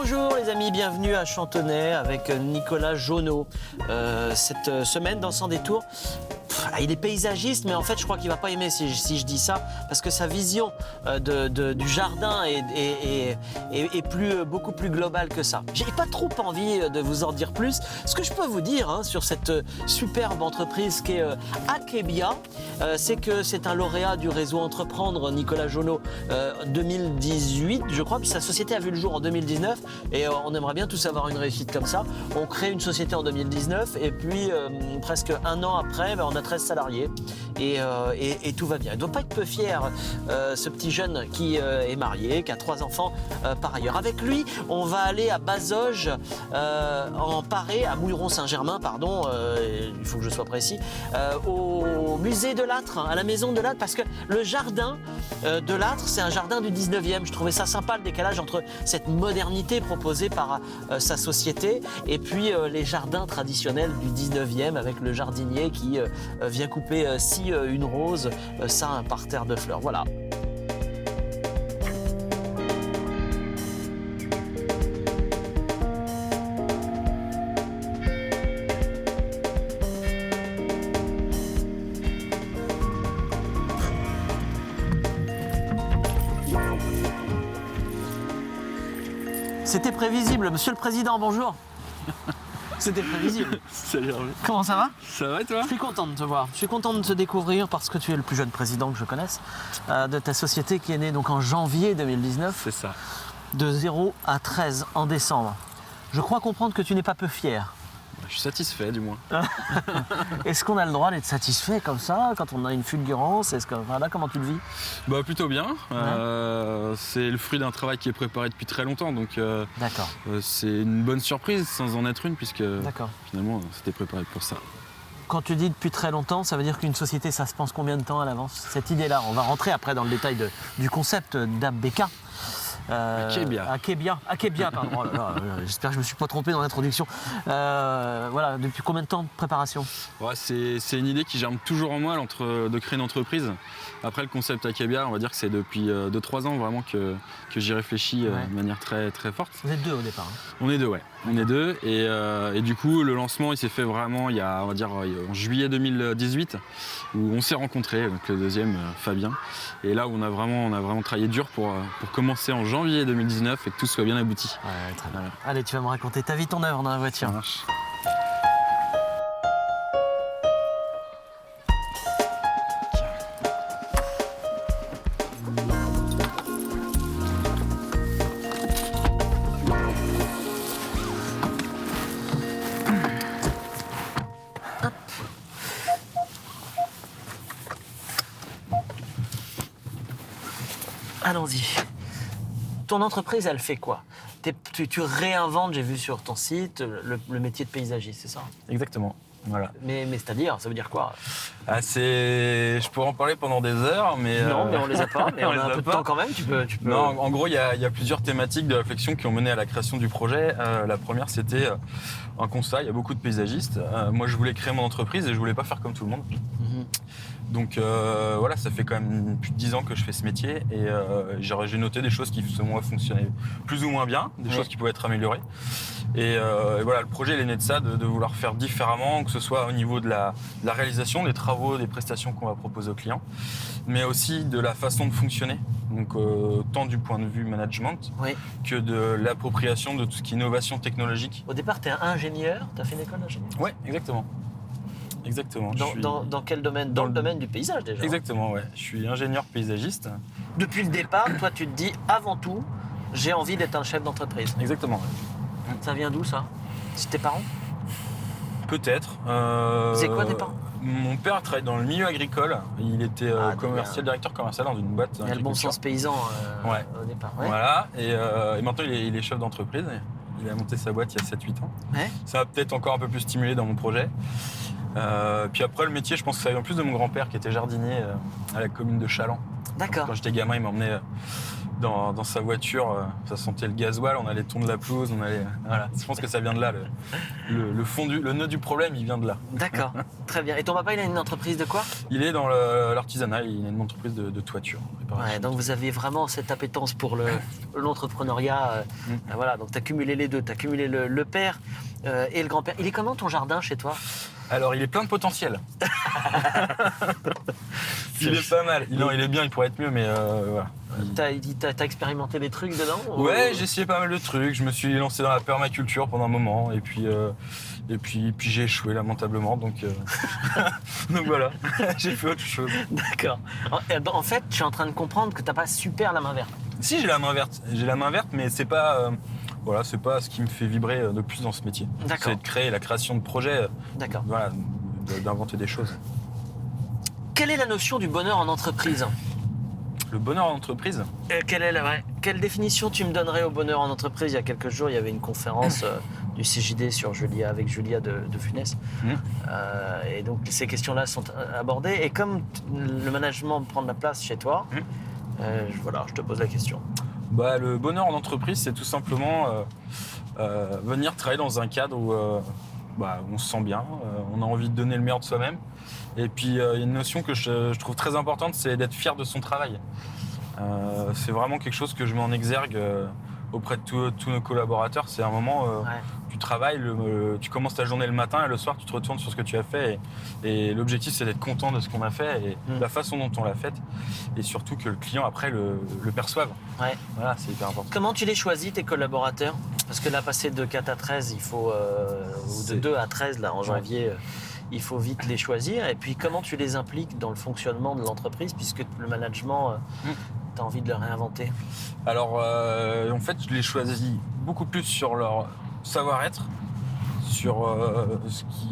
Bonjour les amis, bienvenue à Chantonnay avec Nicolas Jonot. Cette semaine dans Sans détour, il est paysagiste, mais en fait je crois qu'il ne va pas aimer si je dis ça, parce que sa vision du jardin est beaucoup plus globale que ça. J'ai pas trop envie de vous en dire plus. Ce que je peux vous dire sur cette superbe entreprise qui est Akebia, c'est que c'est un lauréat du réseau Entreprendre Nicolas Jonot 2018, je crois, puis sa société a vu le jour en 2019 et on aimerait bien tous avoir une réussite comme ça. On crée une société en 2019 et puis presque un an après, on a 13 salariés et tout va bien. Il ne doit pas être peu fier, ce petit jeune qui est marié, qui a 3 enfants par ailleurs. Avec lui, on va aller à Bazoges, en Paré, à Mouilleron-Saint-Germain, pardon, il faut que je sois précis, au musée de l'Âtre, à la maison de l'Âtre, parce que le jardin de l'Âtre, c'est un jardin du 19e. Je trouvais ça sympa, le décalage entre cette modernité proposée par sa société et puis les jardins traditionnels du 19e avec le jardinier qui vient couper une rose, ça un parterre de fleurs. Voilà. C'était prévisible. Monsieur le Président, bonjour. C'était prévisible. Salut Hervé. Comment ça va? Ça va et toi? Je suis content de te voir. Je suis content de te découvrir parce que tu es le plus jeune président que je connaisse de ta société qui est née donc en janvier 2019. C'est ça. De 0 à 13 en décembre. Je crois comprendre que tu n'es pas peu fier. Je suis satisfait du moins. Est-ce qu'on a le droit d'être satisfait comme ça quand on a une fulgurance? Comment tu le vis? Bah plutôt bien. C'est le fruit d'un travail qui est préparé depuis très longtemps, donc D'accord. C'est une bonne surprise sans en être une, puisque finalement c'était préparé pour ça. Quand tu dis depuis très longtemps, ça veut dire qu'une société, ça se pense combien de temps à l'avance? Cette idée-là, on va rentrer après dans le détail du concept d'Abeka. Akebia, pardon. Oh là là, j'espère que je ne me suis pas trompé dans l'introduction. Voilà, depuis combien de temps de préparation? C'est une idée qui germe toujours en moi de créer une entreprise. Après le concept Akebia, on va dire que c'est depuis 2-3 ans vraiment que j'y réfléchis de manière très, très forte. Vous êtes 2 au départ? On est 2, ouais. On est 2 et du coup le lancement il s'est fait vraiment en juillet 2018 où on s'est rencontrés, donc le deuxième Fabien, et là où on a vraiment travaillé dur pour commencer en janvier 2019 et que tout soit bien abouti. Ouais, très bien. Voilà. Allez, tu vas me raconter ta vie, ton œuvre dans la voiture. Ça marche. Allons-y. Ton entreprise, elle fait quoi? Tu réinventes, j'ai vu sur ton site, le métier de paysagiste, c'est ça? Exactement. Voilà. Mais c'est-à-dire, ça veut dire quoi? Je pourrais en parler pendant des heures, mais... Non, mais on les a pas, mais on a un peu de temps quand même, tu peux... Non, en gros, il y a plusieurs thématiques de réflexion qui ont mené à la création du projet. La première, c'était un constat, il y a beaucoup de paysagistes. Moi, je voulais créer mon entreprise et je voulais pas faire comme tout le monde. Donc voilà, ça fait quand même plus de 10 ans que je fais ce métier et j'ai noté des choses qui moi fonctionnaient plus ou moins bien, des choses qui pouvaient être améliorées. Et voilà, le projet il est né de ça, de vouloir faire différemment, que ce soit au niveau de la réalisation des travaux, des prestations qu'on va proposer aux clients, mais aussi de la façon de fonctionner, donc tant du point de vue management que de l'appropriation de tout ce qui est innovation technologique. Au départ, tu es ingénieur, tu as fait une école d'ingénieur? Oui, exactement. Exactement. Dans quel domaine? Dans le domaine du paysage déjà? Exactement, ouais. Je suis ingénieur paysagiste. Depuis le départ, toi tu te dis avant tout, j'ai envie d'être un chef d'entreprise. Exactement, ouais. Ça vient d'où ça? C'est tes parents? Peut-être. C'est quoi tes parents? Mon père travaille dans le milieu agricole. Il était directeur commercial dans une boîte. Il y a le bon sens paysan au départ. Ouais. Voilà, et maintenant il est chef d'entreprise. Il a monté sa boîte il y a 7-8 ans. Ouais. Ça va peut-être encore un peu plus stimuler dans mon projet. Puis après, le métier, je pense que ça vient plus de mon grand-père qui était jardinier à la commune de Chaland. D'accord. Quand j'étais gamin, il m'emmenait dans sa voiture, ça sentait le gasoil, on allait tondre la pelouse, voilà. Je pense que ça vient de là, le fond le nœud du problème, il vient de là. D'accord, très bien. Et ton papa, il a une entreprise de quoi? Il est dans l'artisanat, il a une entreprise de toiture. Ouais, donc vous avez vraiment cette appétence pour l'entrepreneuriat. Voilà, donc tu as cumulé les deux, tu as cumulé le père et le grand-père. Il est comment ton jardin chez toi? Alors, il est plein de potentiel. Il est pas mal. Non, il est bien, il pourrait être mieux, mais voilà. T'as expérimenté des trucs dedans? Ouais, j'ai essayé pas mal de trucs. Je me suis lancé dans la permaculture pendant un moment, et puis j'ai échoué lamentablement, donc voilà, j'ai fait autre chose. D'accord. En fait, je suis en train de comprendre que t'as pas super la main verte. Si, j'ai la main verte, mais c'est pas... Voilà, c'est pas ce qui me fait vibrer le plus dans ce métier. D'accord. C'est de créer la création de projets, D'accord. Voilà, d'inventer des choses. Quelle est la notion du bonheur en entreprise? Le bonheur en entreprise? Quelle définition tu me donnerais au bonheur en entreprise? Il y a quelques jours, il y avait une conférence du CJD sur avec Julia de Funès. Et donc, ces questions-là sont abordées. Et comme le management prend de la place chez toi, voilà, je te pose la question. Bah, le bonheur en entreprise, c'est tout simplement venir travailler dans un cadre où on se sent bien, on a envie de donner le meilleur de soi-même. Et puis, il y a une notion que je trouve très importante, c'est d'être fier de son travail. C'est vraiment quelque chose que je mets en exergue auprès de tous nos collaborateurs. C'est un moment où tu travailles, tu commences ta journée le matin et le soir, tu te retournes sur ce que tu as fait. Et l'objectif, c'est d'être content de ce qu'on a fait et la façon dont on l'a fait. Et surtout que le client, après, le perçoive. Ouais. Voilà, c'est hyper important. Comment tu les choisis, tes collaborateurs? Parce que là, passer de 4 à 13, il faut... ou de 2 à 13, là, en janvier... Il faut vite les choisir. Et puis, comment tu les impliques dans le fonctionnement de l'entreprise, puisque le management, tu as envie de le réinventer? Alors, en fait, je les choisis beaucoup plus sur leur savoir-être, sur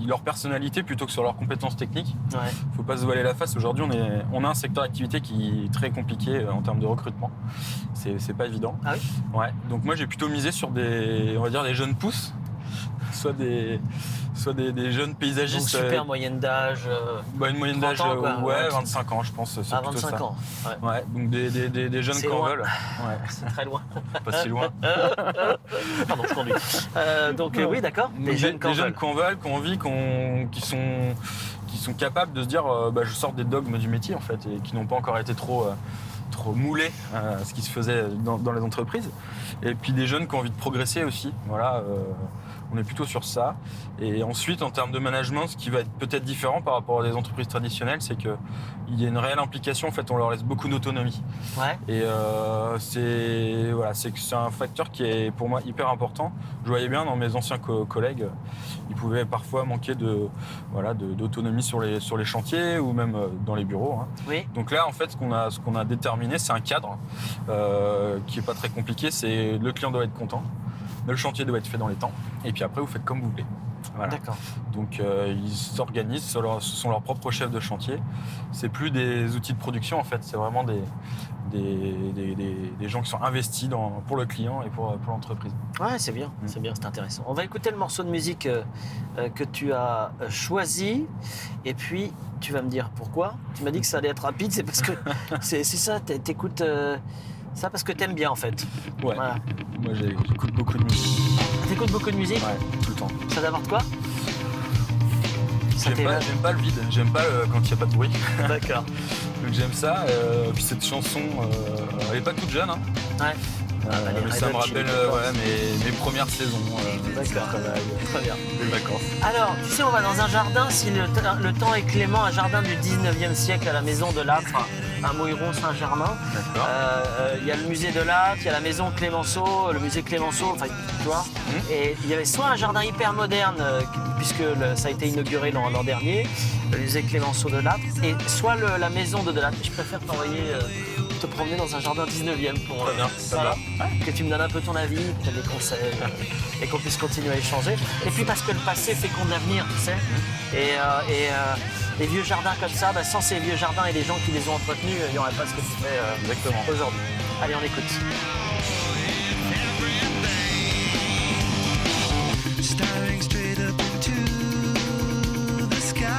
leur personnalité, plutôt que sur leurs compétences techniques. Ouais. Faut pas se voiler la face. Aujourd'hui, on a un secteur d'activité qui est très compliqué en termes de recrutement. C'est pas évident. Ah oui? Ouais. Donc moi, j'ai plutôt misé sur des jeunes pousses, soit des jeunes paysagistes. Donc super moyenne d'âge. Une moyenne d'âge, 25 ans, je pense. À 25 ans. Ouais, donc des jeunes qui en veulent. Ouais. C'est très loin. Pas si loin. Pardon, je conduis. Oui, d'accord. Des jeunes qui en veulent, qui ont envie, qui sont capables de se dire je sors des dogmes du métier en fait, et qui n'ont pas encore été trop moulés à ce qui se faisait dans les entreprises. Et puis des jeunes qui ont envie de progresser aussi. Voilà. On est plutôt sur ça. Et ensuite, en termes de management, ce qui va être peut-être différent par rapport à des entreprises traditionnelles, c'est qu'il y a une réelle implication. En fait, on leur laisse beaucoup d'autonomie. Ouais. Et c'est un facteur qui est pour moi hyper important. Je voyais bien dans mes anciens collègues, ils pouvaient parfois manquer d'autonomie sur les chantiers ou même dans les bureaux. Hein. Oui. Donc là, en fait, ce qu'on a déterminé, c'est un cadre qui est pas très compliqué. C'est le client doit être content. Le chantier doit être fait dans les temps. Et puis après, vous faites comme vous voulez. Voilà. D'accord. Donc, ils s'organisent, ce sont leurs propres chefs de chantier. C'est plus des outils de production, en fait. C'est vraiment des gens qui sont investis pour le client et pour l'entreprise. Ouais, c'est bien, c'est intéressant. On va écouter le morceau de musique que tu as choisi. Et puis, tu vas me dire pourquoi. Tu m'as dit que ça allait être rapide. C'est parce que c'est ça, t'écoutes... ça parce que t'aimes bien en fait. Ouais. Voilà. Moi j'écoute beaucoup de musique. T'écoutes beaucoup de musique? Ouais, tout le temps. Ça t'apporte quoi? J'aime pas le vide, j'aime pas quand il n'y a pas de bruit. D'accord. Donc j'aime ça. Puis cette chanson, elle est pas toute jeune. Hein. Ouais. Mais ça me rappelle mes premières saisons. D'accord. Très bien. Les vacances. Alors, tu sais, on va dans un jardin, si le temps est clément, un jardin du 19e siècle à la maison de l'Âtre, à Mouilleron-Saint-Germain. D'accord. Il y a le musée de l'Âtre, il y a la maison Clémenceau, le musée Clémenceau, enfin, tu vois. Et il y avait soit un jardin hyper moderne, puisque ça a été inauguré l'an dernier, le musée Clémenceau de l'Âtre, et soit la maison de l'Âtre. Je préfère te promener dans un jardin 19e pour que tu me donnes un peu ton avis, que tu as des conseils et qu'on puisse continuer à échanger. Et puis parce que le passé féconde l'avenir, tu sais. Et les vieux jardins comme ça, sans ces vieux jardins et les gens qui les ont entretenus, il n'y aurait pas ce que tu fais aujourd'hui. Allez, on écoute. Staring straight up into the sky.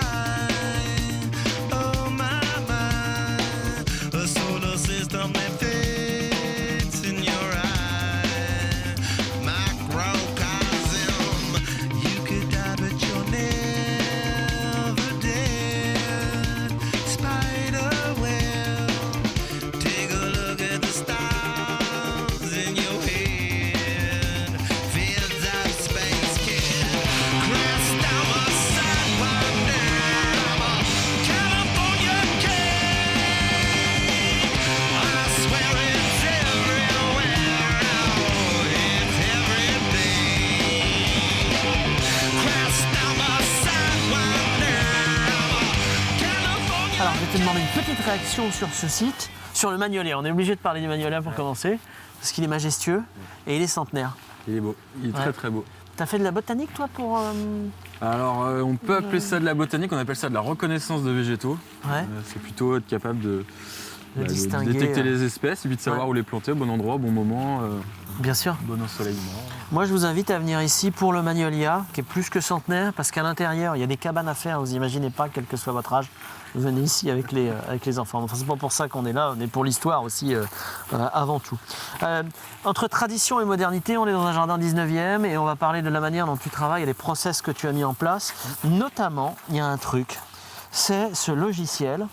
demander une petite réaction sur ce site, sur le Magnolia. On est obligé de parler du Magnolia pour commencer, parce qu'il est majestueux et il est centenaire. Il est beau, il est très très beau. T'as fait de la botanique, toi, pour... Alors, on peut appeler ça de la botanique, on appelle ça de la reconnaissance de végétaux. Ouais. C'est plutôt être capable de distinguer, détecter les espèces et puis de savoir où les planter au bon endroit, au bon moment, Bien sûr. bon ensoleillement. Moi, je vous invite à venir ici pour le Magnolia, qui est plus que centenaire, parce qu'à l'intérieur, il y a des cabanes à faire, vous imaginez pas, quel que soit votre âge. Vous venez ici avec les enfants. Enfin, c'est pas pour ça qu'on est là, on est pour l'histoire aussi, avant tout. Entre tradition et modernité, on est dans un jardin 19e et on va parler de la manière dont tu travailles et des process que tu as mis en place. Notamment, il y a un truc, c'est ce logiciel.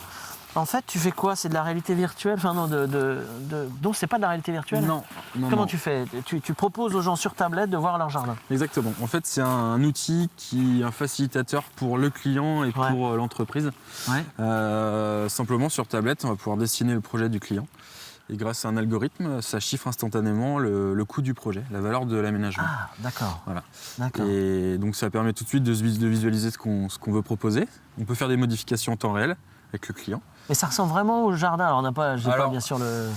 En fait, tu fais quoi? C'est de la réalité virtuelle? Enfin non, non, c'est pas de la réalité virtuelle? Non. Comment tu fais? Tu proposes aux gens sur tablette de voir leur jardin? Exactement. En fait, c'est un outil qui est un facilitateur pour le client et pour l'entreprise. Ouais. Simplement, sur tablette, on va pouvoir dessiner le projet du client. Et grâce à un algorithme, ça chiffre instantanément le coût du projet, la valeur de l'aménagement. Ah, d'accord. Voilà. D'accord. Et donc, ça permet tout de suite de visualiser ce qu'on veut proposer. On peut faire des modifications en temps réel avec le client. Et ça ressemble vraiment au jardin. Alors, on n'a pas, j'ai pas bien sûr le.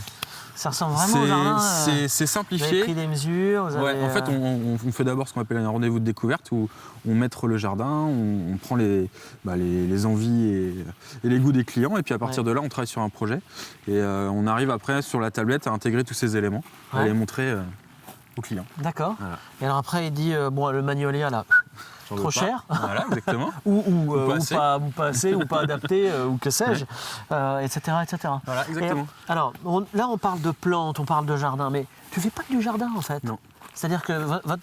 Ça ressemble vraiment au jardin. C'est simplifié. Vous avez pris des mesures. En fait, on fait d'abord ce qu'on appelle un rendez-vous de découverte où on montre le jardin, on prend les envies et les goûts des clients. Et puis à partir de là, on travaille sur un projet. Et on arrive après sur la tablette à intégrer tous ces éléments, à les montrer au client. D'accord. Voilà. Et alors après, il dit bon, le Magnolia là. Trop cher, voilà, exactement. ou pas assez, ou pas adapté, ou que sais-je, etc., etc. Voilà, exactement. Et, alors, là, on parle de plantes, on parle de jardin, mais tu fais pas que du jardin, en fait. Non. C'est-à-dire que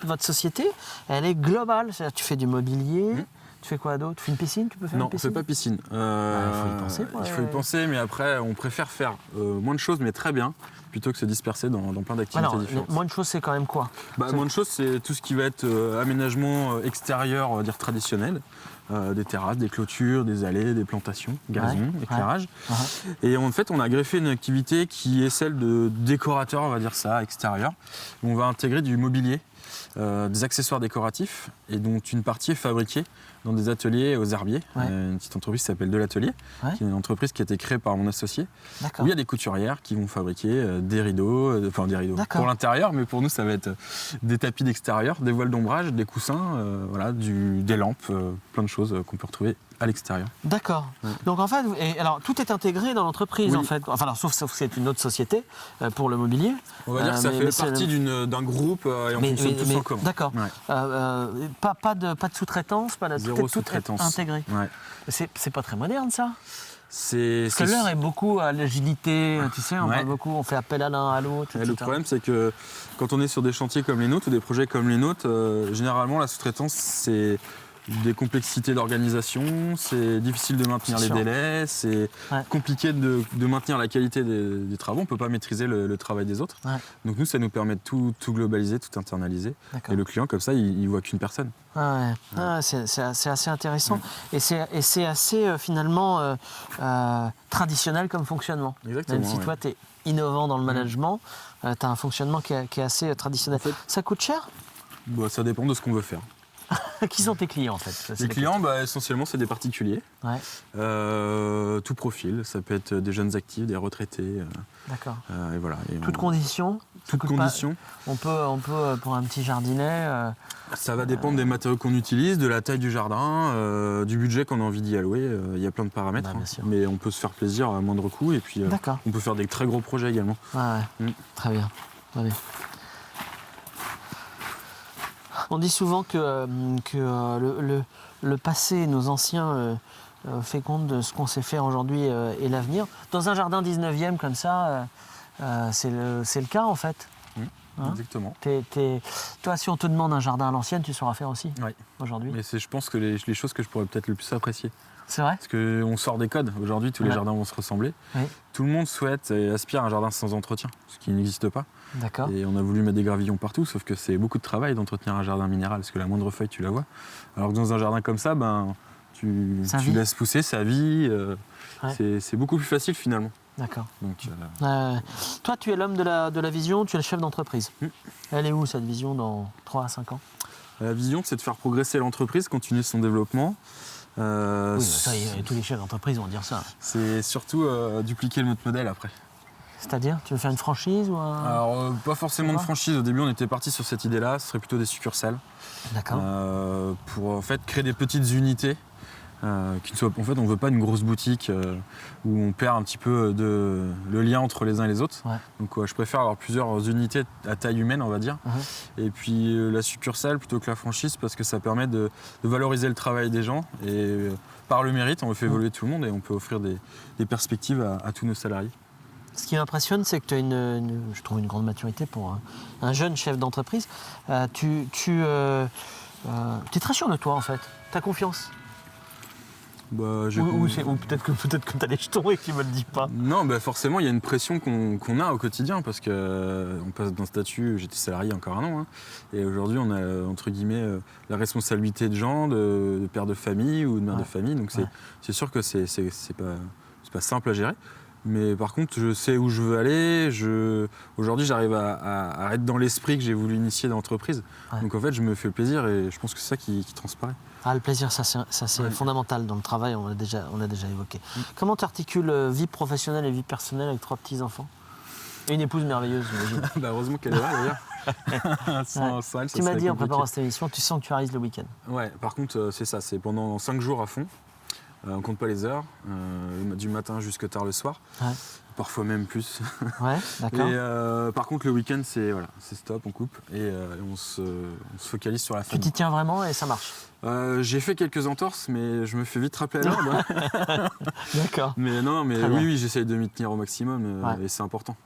votre société, elle est globale. C'est-à-dire que tu fais du mobilier, tu fais quoi d'autre? Tu fais une piscine? Tu peux faire Non, une piscine? on ne fait pas piscine. Il faut y penser. Il faut y penser, mais après, on préfère faire moins de choses, mais très bien, plutôt que se disperser dans plein d'activités différentes. Moins de choses, c'est quand même quoi? Moins de choses, c'est tout ce qui va être aménagement extérieur, on va dire traditionnel. Des terrasses, des clôtures, des allées, des plantations, gazon, éclairage. Et en fait, on a greffé une activité qui est celle de décorateur, on va dire ça, extérieur. On va intégrer du mobilier, des accessoires décoratifs, et dont une partie est fabriquée dans des ateliers aux Herbiers. Une petite entreprise qui s'appelle De l'Atelier, qui est une entreprise qui a été créée par mon associé. Où il y a des couturières qui vont fabriquer des rideaux, des rideaux pour l'intérieur, mais pour nous, ça va être des tapis d'extérieur, des voiles d'ombrage, des coussins, des lampes, plein de choses qu'on peut retrouver à l'extérieur. D'accord. Donc en fait, alors tout est intégré dans l'entreprise en fait. Enfin, alors, sauf que c'est une autre société pour le mobilier. On va dire que ça fait partie d'un groupe et on fonctionne tous en commun. D'accord. Pas de sous-traitance, pas de zéro sous-traitance. Intégré. Ouais. C'est pas très moderne ça. Parce que l'heure est beaucoup à l'agilité, tu sais, on parle beaucoup, on fait appel à l'un à l'autre. Le problème, c'est que quand on est sur des chantiers comme les nôtres ou des projets comme les nôtres, généralement la sous-traitance, c'est des complexités d'organisation, c'est difficile de maintenir les délais, c'est compliqué de maintenir la qualité des travaux, on ne peut pas maîtriser le travail des autres. Donc nous, ça nous permet de tout globaliser, tout internaliser. Et le client, comme ça, il ne voit qu'une personne. C'est assez intéressant et c'est assez finalement traditionnel comme fonctionnement. Exactement, même si toi, tu es innovant dans le management, tu as un fonctionnement qui est assez traditionnel. En fait, ça coûte cher? Ça dépend de ce qu'on veut faire. Qui sont tes clients en fait? Les clients, essentiellement, c'est des particuliers. Tout profil, ça peut être des jeunes actifs, des retraités. D'accord. Et voilà. Toutes conditions. Toutes conditions. On peut, pour un petit jardinet. Ça va dépendre des matériaux qu'on utilise, de la taille du jardin, du budget qu'on a envie d'y allouer. Il y a plein de paramètres, mais on peut se faire plaisir à moindre coût et puis on peut faire des très gros projets également. Très bien. Allez. On dit souvent que le passé, nos anciens fécondent de ce qu'on sait faire aujourd'hui et l'avenir. Dans un jardin 19e comme ça, c'est le cas en fait. Exactement. Toi, si on te demande un jardin à l'ancienne, tu sauras faire aussi aujourd'hui. Mais c'est, je pense, que les choses que je pourrais peut-être le plus apprécier. C'est vrai? Parce qu'on sort des codes. Aujourd'hui, tous les jardins vont se ressembler. Tout le monde souhaite et aspire à un jardin sans entretien, ce qui n'existe pas. D'accord. Et on a voulu mettre des gravillons partout, sauf que c'est beaucoup de travail d'entretenir un jardin minéral, parce que la moindre feuille, tu la vois. Alors que dans un jardin comme ça, tu laisses pousser, ça vit. C'est beaucoup plus facile finalement. D'accord. Toi, tu es l'homme de la vision, tu es le chef d'entreprise. Elle est où cette vision dans 3 à 5 ans? La vision, c'est de faire progresser l'entreprise, continuer son développement. Oui, ça, tous les chefs d'entreprise vont dire ça. C'est surtout dupliquer notre modèle après. C'est-à-dire, tu veux faire une franchise ou un... Alors, pas forcément de franchise. Au début, on était parti sur cette idée-là. Ce serait plutôt des succursales. D'accord. Pour en fait créer des petites unités. Qui ne soient, en fait, on ne veut pas une grosse boutique où on perd un petit peu le lien entre les uns et les autres. Ouais. Donc, je préfère avoir plusieurs unités à taille humaine, on va dire. Et puis la succursale plutôt que la franchise parce que ça permet de valoriser le travail des gens. Et par le mérite, on fait évoluer tout le monde et on peut offrir des perspectives à tous nos salariés. Ce qui m'impressionne, c'est que tu as je trouve une grande maturité pour un jeune chef d'entreprise. Tu es très sûr de toi, en fait. Tu as confiance. Bah, ou peut-être que tu as les jetons et que tu ne me le dis pas. Non, bah forcément, il y a une pression qu'on a au quotidien parce qu'on passe d'un statut, j'étais salarié encore un an, hein, et aujourd'hui, on a, entre guillemets, la responsabilité de gens, de père de famille ou de mère de famille. Donc, c'est sûr que c'est pas simple à gérer. Mais par contre, je sais où je veux aller. Aujourd'hui, j'arrive à être dans l'esprit que j'ai voulu initier dans l'entreprise. Ouais. Donc en fait, je me fais plaisir et je pense que c'est ça qui transparaît. Ah, le plaisir, ça c'est fondamental dans le travail, on l'a déjà évoqué. Comment tu articules vie professionnelle et vie personnelle avec 3 petits-enfants? Et une épouse merveilleuse, j'imagine. Bah heureusement qu'elle est là d'ailleurs. Sans elle, tu m'as dit en préparant cette émission, tu sanctuarises le week-end. Ouais, par contre, c'est ça, c'est pendant 5 jours à fond. On compte pas les heures, du matin jusqu'à tard le soir, parfois même plus. Ouais, d'accord. Et par contre, le week-end, c'est stop, on coupe et on se focalise sur la famille. Tu t'y tiens vraiment et ça marche? J'ai fait quelques entorses, mais je me fais vite rappeler à l'ordre. D'accord. Mais non, mais oui, j'essaye de m'y tenir au maximum et c'est important.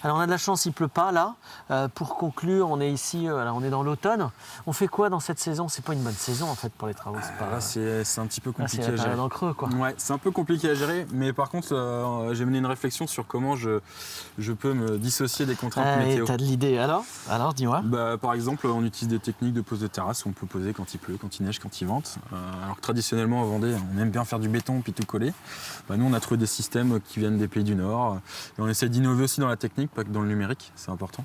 Alors on a de la chance, il ne pleut pas là. Pour conclure, on est ici, on est dans l'automne. On fait quoi dans cette saison? C'est pas une bonne saison en fait pour les travaux. Là, c'est un petit peu compliqué à gérer. C'est en creux quoi. Ouais, c'est un peu compliqué à gérer, mais par contre, j'ai mené une réflexion sur comment je peux me dissocier des contraintes météo. T'as de l'idée alors dis-moi. Par exemple, on utilise des techniques de pose de terrasse où on peut poser quand il pleut, quand il neige, quand il vente. Alors que traditionnellement, en Vendée, on aime bien faire du béton puis tout coller. Nous, on a trouvé des systèmes qui viennent des pays du Nord. Et on essaie d'innover aussi dans la technique, pas que dans le numérique, c'est important,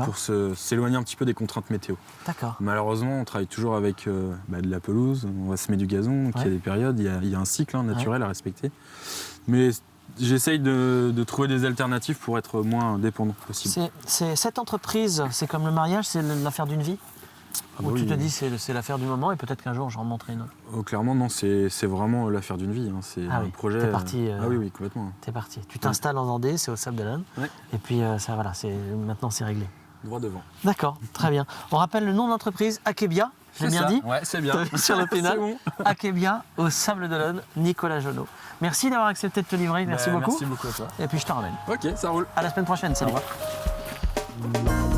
pour s'éloigner un petit peu des contraintes météo. D'accord. Malheureusement, on travaille toujours avec de la pelouse, on va semer du gazon, donc il y a des périodes, il y a un cycle naturel à respecter. Mais j'essaye de trouver des alternatives pour être moins dépendant possible. Cette entreprise, c'est comme le mariage, c'est l'affaire d'une vie? Ou tu te dis c'est l'affaire du moment et peut-être qu'un jour j'en remonterai une autre? Clairement non, c'est vraiment l'affaire d'une vie. C'est un projet. T'es parti. Oui, complètement. T'es parti. Tu t'installes en Vendée, c'est au Sable d'Olonne. Ouais. Et puis maintenant c'est réglé. Droit devant. D'accord, très bien. On rappelle le nom de l'entreprise, Akebia. J'ai bien dit? Ouais, c'est bien. Sur le pénal. Bon. Akebia au Sable d'Olonne, Nicolas Jonot. Merci d'avoir accepté de te livrer. Merci beaucoup. Merci beaucoup à toi. Et puis je te ramène. Ok, ça roule. À la semaine prochaine. Salut. Au revoir.